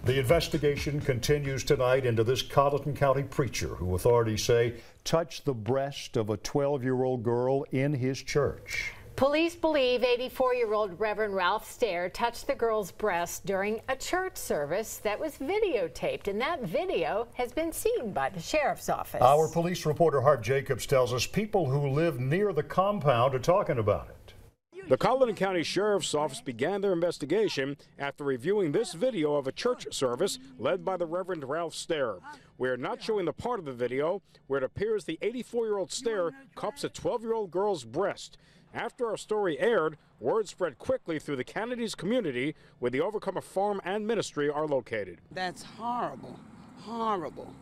The investigation continues tonight into this Colleton County preacher who authorities say touched the breast of a 12-year-old girl in his church. Police believe 84-year-old Reverend Ralph Stair touched the girl's breast during a church service that was videotaped, and that video has been seen by the sheriff's office. Our police reporter Harv Jacobs tells us people who live near the compound are talking about it. The Colleton County Sheriff's Office began their investigation after reviewing this video of a church service led by the Reverend Ralph Stair. We are not showing the part of the video where it appears the 84-year-old Stair cups a 12-year-old girl's breast. After our story aired, word spread quickly through the Kennedy's community where the Overcomer Farm and Ministry are located. That's horrible, horrible,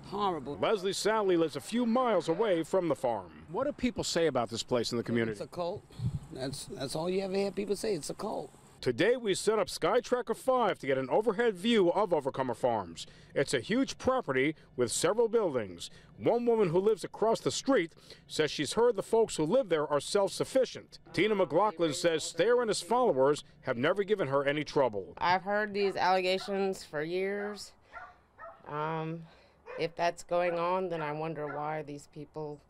horrible. Leslie Sally lives a few miles away from the farm. What do people say about this place in the community? It's a cult. That's all you ever hear people say. It's a cult. Today we set up SkyTracker 5 to get an overhead view of Overcomer Farms. It's a huge property with several buildings. One woman who lives across the street says she's heard the folks who live there are self-sufficient. Tina McLaughlin says Stair and his followers have never given her any trouble. I've heard these allegations for years. If that's going on, then I wonder why these people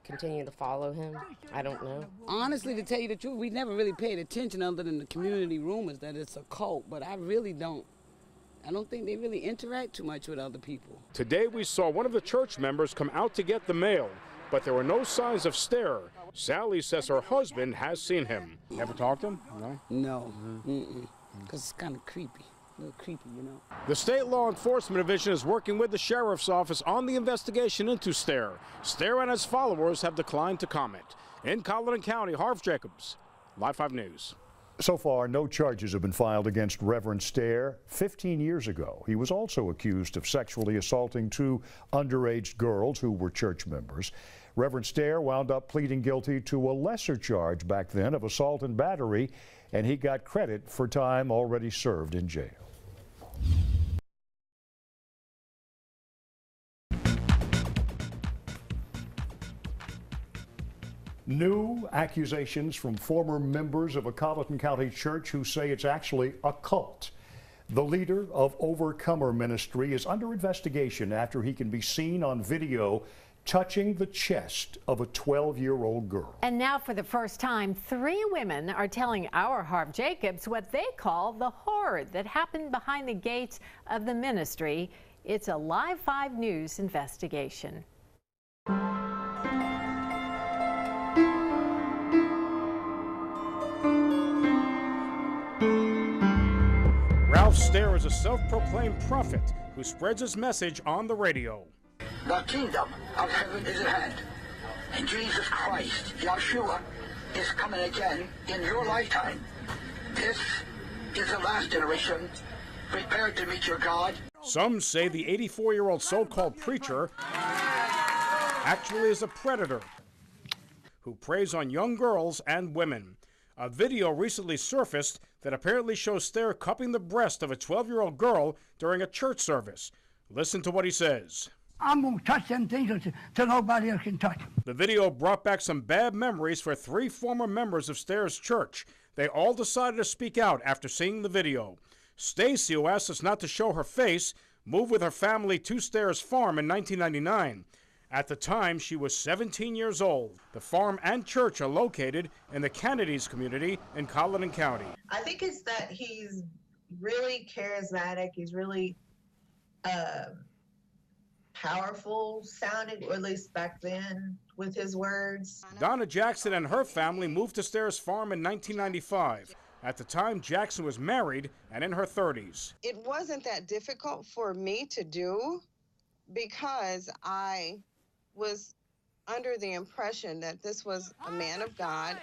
continue to follow him. I don't know. Honestly, to tell you the truth, we never really paid attention other than the community rumors that it's a cult, but I don't think they really interact too much with other people. Today we saw one of the church members come out to get the mail, but there were no signs of Stair. Sally says her husband has seen him. Ever talked to him? No? No, because it's kind of creepy. A little creepy, you know. The State Law Enforcement Division is working with the Sheriff's Office on the investigation into Stair. Stair and his followers have declined to comment. In Colleton County, Harv Jacobs, Live 5 News. So far, no charges have been filed against Reverend Stair. 15 years ago, he was also accused of sexually assaulting two underage girls who were church members. Reverend Stair wound up pleading guilty to a lesser charge back then of assault and battery, and he got credit for time already served in jail. New accusations from former members of a Colleton County church who say it's actually a cult. The leader of Overcomer Ministry is under investigation after he can be seen on video touching the chest of a 12-year-old girl. And now for the first time, 3 women are telling our Harv Jacobs what they call the horror that happened behind the gates of the ministry. It's a Live 5 News investigation. Ralph Stair is a self-proclaimed prophet who spreads his message on the radio. The kingdom of heaven is at hand, and Jesus Christ, Yeshua, is coming again in your lifetime. This is the last generation. Prepare to meet your God. Some say the 84-year-old so-called preacher actually is a predator who preys on young girls and women. A video recently surfaced that apparently shows Stair cupping the breast of a 12-year-old girl during a church service. Listen to what he says. I'm going to touch them things till nobody else can touch them. The video brought back some bad memories for 3 former members of Stair's church. They all decided to speak out after seeing the video. Stacy, who asked us not to show her face, moved with her family to Stair's farm in 1999. At the time, she was 17 years old. The farm and church are located in the Kennedy's community in Colleton County. I think it's that he's really charismatic. He's really powerful sounding, or at least back then, with his words. Donna Jackson and her family moved to Stair's farm in 1995. At the time, Jackson was married and in her 30s. It wasn't that difficult for me to do because I was under the impression that this was a man of God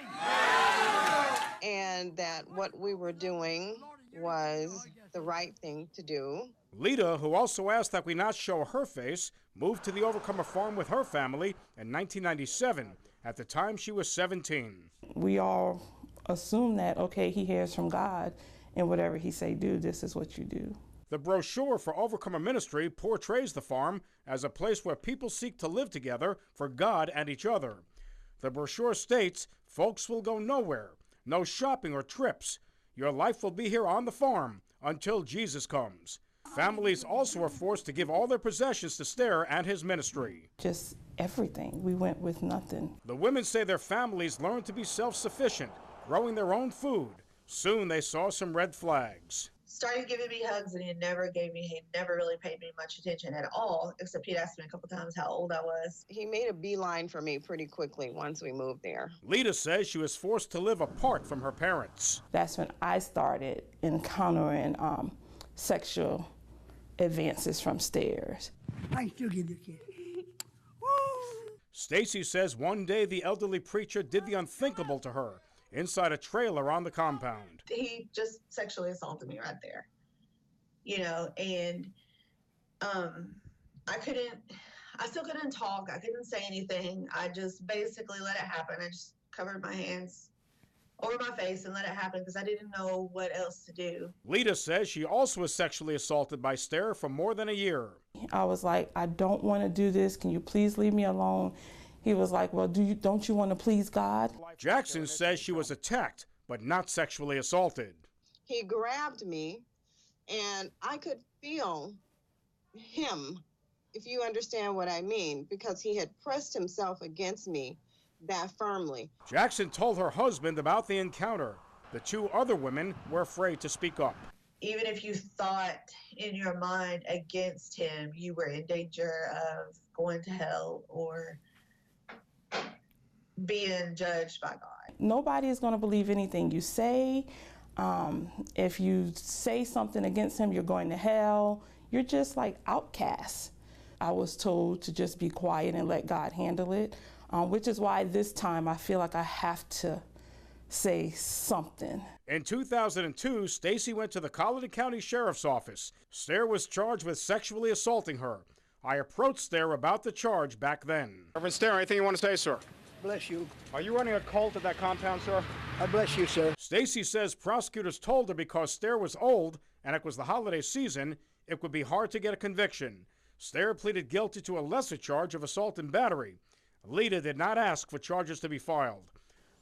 and that what we were doing was the right thing to do. Lita, who also asked that we not show her face, moved to the Overcomer farm with her family in 1997. At the time, she was 17. We all assume that, okay, he hears from God, and whatever he say do, this is what you do. The brochure for Overcomer Ministry portrays the farm as a place where people seek to live together for God and each other. The brochure states folks will go nowhere, no shopping or trips. Your life will be here on the farm until Jesus comes. Families also are forced to give all their possessions to Stair and his ministry. Just everything. We went with nothing. The women say their families learned to be self-sufficient, growing their own food. Soon they saw some red flags. Started giving me hugs, and he never really paid me much attention at all, except he'd asked me a couple times how old I was. He made a beeline for me pretty quickly once we moved there. Lita says she was forced to live apart from her parents. That's when I started encountering sexual advances from Stairs. I still give you a kiss. Stacy says one day the elderly preacher did the unthinkable to her inside a trailer on the compound. He just sexually assaulted me right there, and I still couldn't talk. I couldn't say anything. I just basically let it happen. I just covered my hands over my face and let it happen because I didn't know what else to do. Lita says she also was sexually assaulted by Stair for more than a year. I was like, I don't want to do this. Can you please leave me alone? He was like, well, don't you want to please God? Jackson says she was attacked, but not sexually assaulted. He grabbed me, and I could feel him, if you understand what I mean, because he had pressed himself against me that firmly. Jackson told her husband about the encounter. The two other women were afraid to speak up. Even if you thought in your mind against him, you were in danger of going to hell or being judged by God. Nobody is going to believe anything you say. If you say something against him, you're going to hell. You're just like outcasts. I was told to just be quiet and let God handle it, which is why this time I feel like I have to say something. In 2002, Stacy went to the Colleton County Sheriff's Office. Stair was charged with sexually assaulting her. I approached Stair about the charge back then. Reverend Stair, anything you want to say, sir? Bless you. Are you running a cult at that compound, sir? I bless you, sir. Stacy says prosecutors told her because Stair was old and it was the holiday season, it would be hard to get a conviction. Stair pleaded guilty to a lesser charge of assault and battery. Lita did not ask for charges to be filed.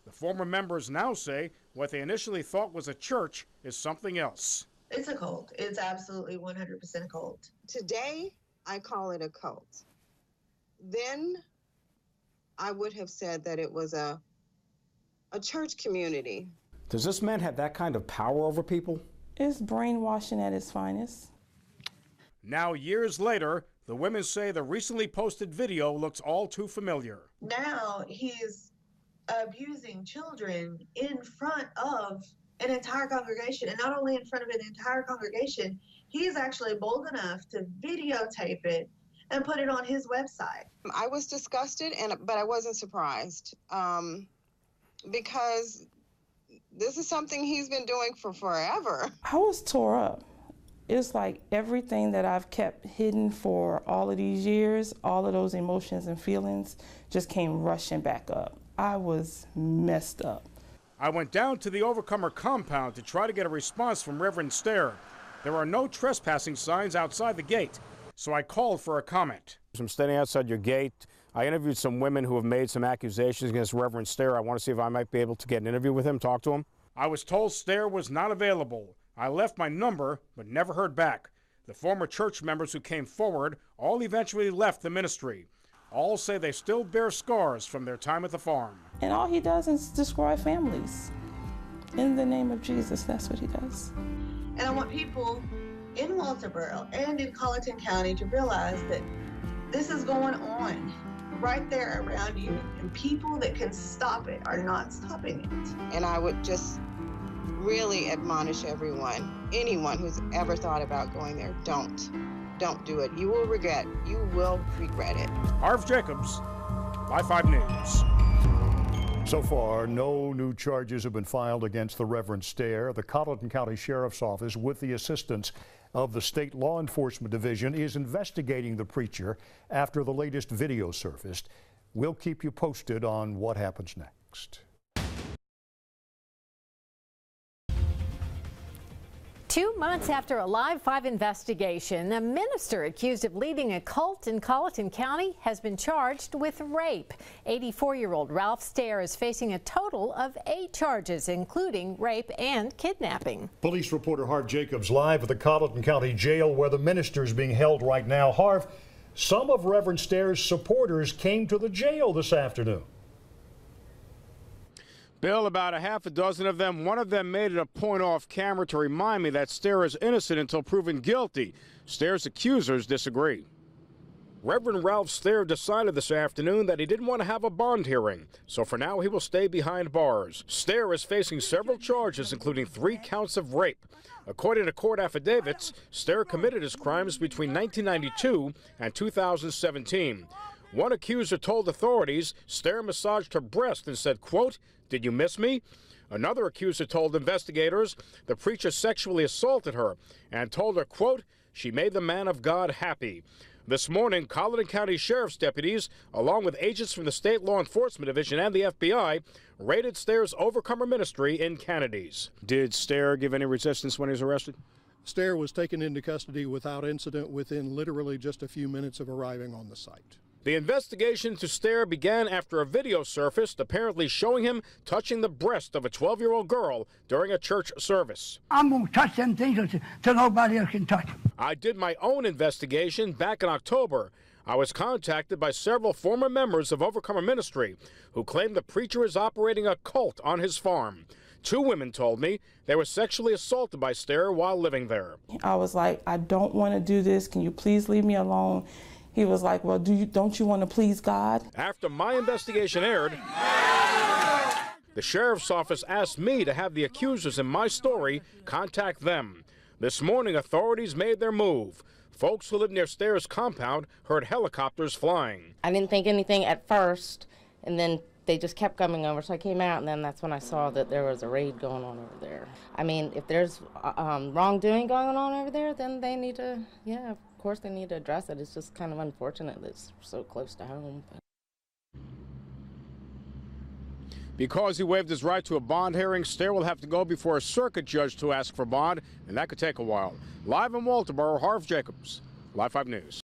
The former members now say what they initially thought was a church is something else. It's a cult. It's absolutely 100% a cult. Today, I call it a cult. Then I would have said that it was a church community. Does this man have that kind of power over people? It's brainwashing at its finest. Now, years later, the women say the recently posted video looks all too familiar. Now he's abusing children in front of an entire congregation, and not only in front of an entire congregation, he's actually bold enough to videotape it and put it on his website. I was disgusted, but I wasn't surprised because this is something he's been doing for forever. I was tore up. It's like everything that I've kept hidden for all of these years, all of those emotions and feelings just came rushing back up. I was messed up. I went down to the Overcomer compound to try to get a response from Reverend Stair. There are no trespassing signs outside the gate, so I called for a comment. I'm standing outside your gate. I interviewed some women who have made some accusations against Reverend Stair. I want to see if I might be able to get an interview with him, talk to him. I was told Stair was not available. I left my number, but never heard back. The former church members who came forward all eventually left the ministry. All say they still bear scars from their time at the farm. And all he does is destroy families. In the name of Jesus, that's what he does. And I want people in Walterboro and in Colleton County to realize that this is going on right there around you, and people that can stop it are not stopping it. And I would just really admonish anyone who's ever thought about going there, don't do it. You will regret it. Harv Jacobs, Live 5 News. So far, no new charges have been filed against the Reverend Stair. The Colleton County Sheriff's Office, with the assistance of the State Law Enforcement Division, is investigating the preacher after the latest video surfaced. We'll keep you posted on what happens next. 2 months after a Live 5 investigation, a minister accused of leading a cult in Colleton County has been charged with rape. 84-year-old Ralph Stair is facing a total of 8 charges, including rape and kidnapping. Police reporter Harv Jacobs live at the Colleton County Jail where the minister is being held right now. Harv, some of Reverend Stair's supporters came to the jail this afternoon. Bill, about a half a dozen of them. One of them made it a point off camera to remind me that Stair is innocent until proven guilty. Stair's accusers disagree. Reverend Ralph Stair decided this afternoon that he didn't want to have a bond hearing, so for now he will stay behind bars. Stair is facing several charges, including 3 counts of rape. According to court affidavits, Stair committed his crimes between 1992 and 2017. One accuser told authorities Stair massaged her breast and said, quote, "Did you miss me?" Another accuser told investigators the preacher sexually assaulted her and told her, quote, "She made the man of God happy." This morning, Colleton County Sheriff's deputies, along with agents from the State Law Enforcement Division and the FBI, raided Stair's Overcomer Ministry in Kennedy's. Did Stair give any resistance when he was arrested? Stair was taken into custody without incident within literally just a few minutes of arriving on the site. The investigation into Stair began after a video surfaced apparently showing him touching the breast of a 12-year-old girl during a church service. I'm going to touch them things till nobody else can touch them. I did my own investigation back in October. I was contacted by several former members of Overcomer Ministry who claimed the preacher is operating a cult on his farm. 2 women told me they were sexually assaulted by Stair while living there. I was like, I don't want to do this. Can you please leave me alone? He was like, well, don't you want to please God? After my investigation aired, the sheriff's office asked me to have the accusers in my story contact them. This morning, authorities made their move. Folks who live near Stair's compound heard helicopters flying. I didn't think anything at first, and then they just kept coming over, so I came out, and then that's when I saw that there was a raid going on over there. I mean, if there's wrongdoing going on over there, then they need to, yeah, of course they need to address it. It's just kind of unfortunate that it's so close to home. Because he waived his right to a bond hearing, Stair will have to go before a circuit judge to ask for bond, and that could take a while. Live in Walterboro, Harv Jacobs, Live 5 News.